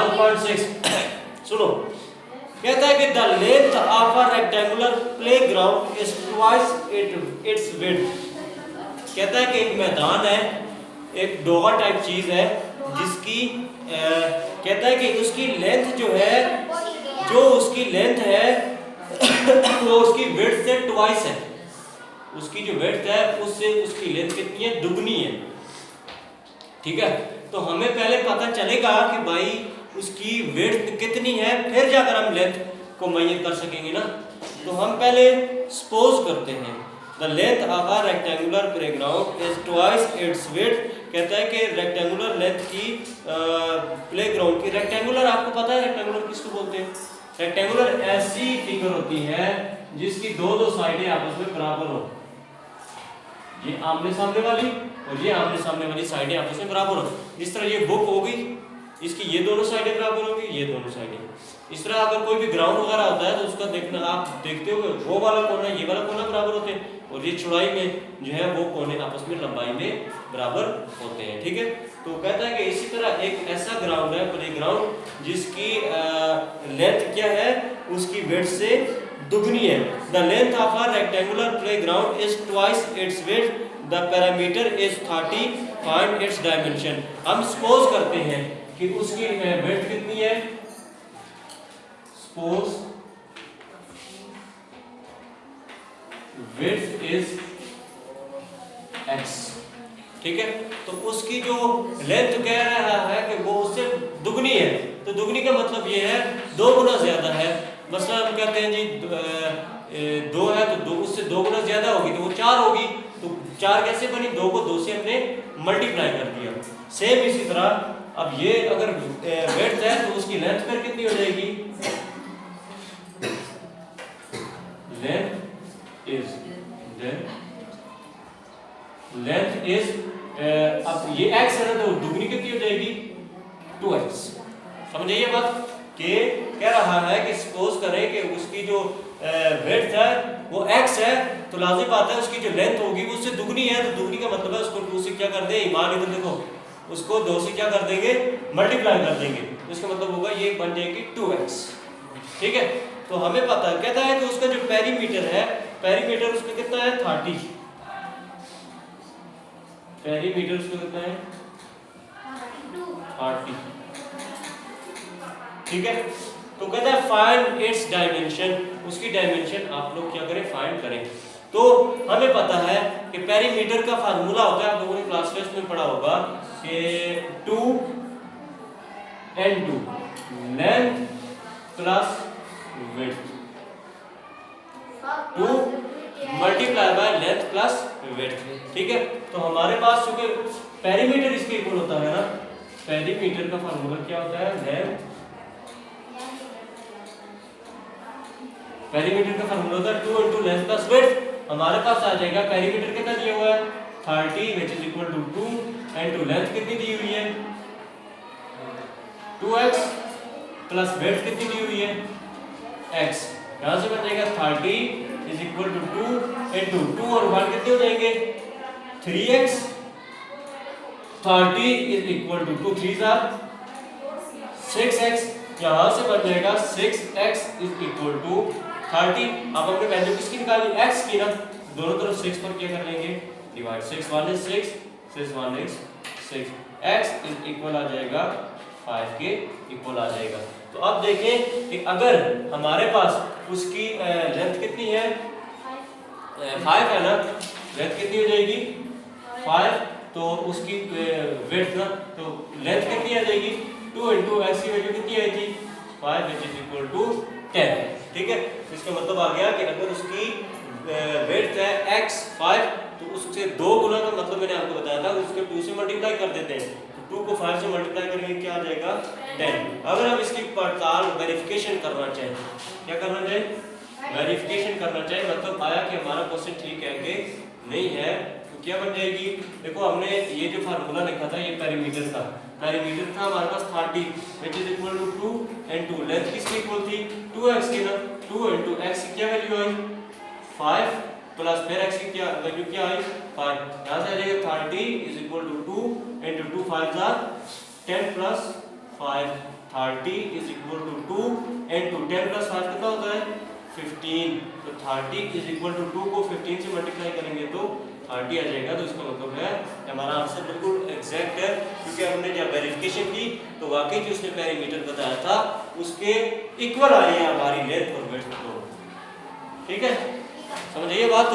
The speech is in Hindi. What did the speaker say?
1.6 सुनो, कहता है कि the length of a rectangular playground is twice its width. कहता है कि एक मैदान है, एक डोगा टाइप चीज है जिसकी कहता है कि उसकी लेंथ जो उसकी लेंथ है वो उसकी विड्थ से ट्वाइस है। उसकी जो विड्थ है उससे उसकी लेंथ कितनी है? दुगनी है। ठीक है, तो हमें पहले पता चलेगा कि भाई उसकी विड्थ कितनी है, फिर जाकर हम लेंथ को मुय्यन कर सकेंगे ना। तो हम पहले सपोज करते हैं the length of a rectangular playground is twice its width. कहता है कि रेक्टेंगुलर लेंथ की प्लेग्राउंड की, रेक्टेंगुलर आपको पता है रेक्टेंगुलर किसको बोलते हैं? रेक्टेंगुलर ऐसी फिगर होती है जिसकी दो साइडें आपस में बराबर हो। ये आमने सामने वाली और ये आमने सामने वाली साइडें आपस में बराबर हो। जिस तरह ये बुक होगी, इसकी ये दोनों साइडें बराबर होंगी, ये दोनों साइडें। इस तरह अगर कोई भी ग्राउंड वगैरह होता है तो उसका देखना, आप देखते हो वो वाला कोना ये वाला कोना बराबर होते हैं और ये चौड़ाई में जो है वो कोने आपस में लंबाई में बराबर होते हैं। ठीक है, तो कहता है कि इसी तरह एक ऐसा ग्राउंड है प्लेग्राउंड जिसकी लेंथ क्या है? उसकी विड्थ से दुगनी है। The length of a rectangular playground is twice its width, the parameter is 30, find its dimension. हम सपोज करते हैं कि उसकी विड्थ कितनी है? Suppose width is x। ठीक है, तो उसकी जो लेंथ कह रहा है कि वो उससे दुगनी है। तो दुगनी का मतलब ये है 2 गुना ज्यादा है। मसला हम कहते हैं जी 2 है तो 2 उससे 2 गुना ज्यादा होगी तो वो 4 होगी। तो 4 कैसे बनी? 2 को 2 से हमने मल्टीप्लाई कर दिया। सेम इसी तरह अब ये अगर विड्थ है तो उसकी लेंथ फिर कितनी हो जाएगी? लेंथ इज अब ये x है ना तो दुगनी कितनी हो जाएगी? 2x। समझिए ये बात कि कह रहा है कि सपोज करें कि उसकी जो विड्थ है वो x है तो लाजिम बात है उसकी जो लेंथ होगी वो उससे दुगनी है। तो दुगनी का मतलब है उसको 2 से क्या कर दे? ईमान इधर देखो, उसको 2 से क्या कर देंगे? मल्टीप्लाई कर देंगे। तो इसका मतलब होगा ये बन जाएगी 2x। ठीक है, तो हमें पता है, कहता है कि उसका जो पेरीमीटर है, पेरीमीटर उसका कितना है? 30। पेरीमीटर उसका कितना है? 30। ठीक है, तो कहता है फाइंड इट्स डायमेंशन। उसकी डायमेंशन आप लोग क्या करें? फाइंड करें। तो हमें पता है कि पेरीमीटर का फार्मूला होता है, आप लोगों ने क्लास टेस्ट में पढ़ा होगा कि 2n2 length plus width, 2 multiply by length plus width. ठीक है, तो हमारे पास चूंकि पेरीमीटर इसके इक्वल होता है ना, पेरीमीटर का फार्मूला क्या होता है? लेंथ, पेरीमीटर का फार्मूला होता है 2 into लेंथ प्लस विड्थ। हमारे पास आ जाएगा पेरीमीटर कितना दिया हुआ है? 30 which is equal to 2 into length कितनी दी हुई है? 2x प्लस विड्थ कितनी दी हुई है? x। यहां से बन जाएगा 30 is equal to 2 into 2 और 1 कितने हो जाएंगे? 3x। 30 is equal to 2 3s are 6x। यहां से बन जाएगा 6x is equal to 30। अब हमने वैल्यू किसकी निकाली? x की ना, दोनों तरफ 6 पर क्या कर लेंगे? Divide. 6 1 is 6, 6 1 is 6। x is equal आ जाएगा 5 के इक्वल आ जाएगा। तो अब देखें कि अगर हमारे पास उसकी लेंथ कितनी है? 5 है ना, लेंथ कितनी हो जाएगी? 5। तो उसकी विड्थ ना, तो लेंथ कितनी आ जाएगी? 2 into x की वैल्यू कितनी आई थी? 5 which is equal to 10। ठीक है, इसका मतलब आ गया कि अगर उसकी विड्थ है x 5 तो उससे 2 गुना का मतलब मैंने आपको बताया था, उसके 2 से मल्टीप्लाई कर देते हैं। 2 को 5 से मल्टीप्लाई करेंगे क्या आ जाएगा? 10। अगर हम इसकी पड़ताल वेरिफिकेशन करना चाहें, क्या करना चाहिए? वेरिफिकेशन करना चाहिए, मतलब आया कि हमारा क्वेश्चन ठीक है कि नहीं है, तो क्या बन जाएगी? देखो हमने ये जो फार्मूला लिखा था ये पेरीमीटर का, पेरीमीटर था हमारे पास 30 which is equal to 2 into length किसकी इक्वल थी? 2x की ना, 2 into x की क्या वैल्यू आई? 5 प्लस फिर x की क्या वैल्यू क्या आई? 5। यहाँ से आ जाएगा 30 is equal to 2 into 2 5 are 10 plus 5 30 is equal to 2 and 2 10 plus 5 कितना होता है 15। तो 30 इज इक्वल टू 2 को 15 से मल्टीप्लाई करेंगे तो 30 आ जाएगा। तो इसका मतलब है हमारा आंसर बिल्कुल एग्जैक्ट है, क्योंकि हमने जब वेरिफिकेशन की तो वाकई जो उसने पेरीमीटर बताया था उसके इक्वल आई है हमारी लेंथ और विड्थ। तो ठीक है, समझिए बात।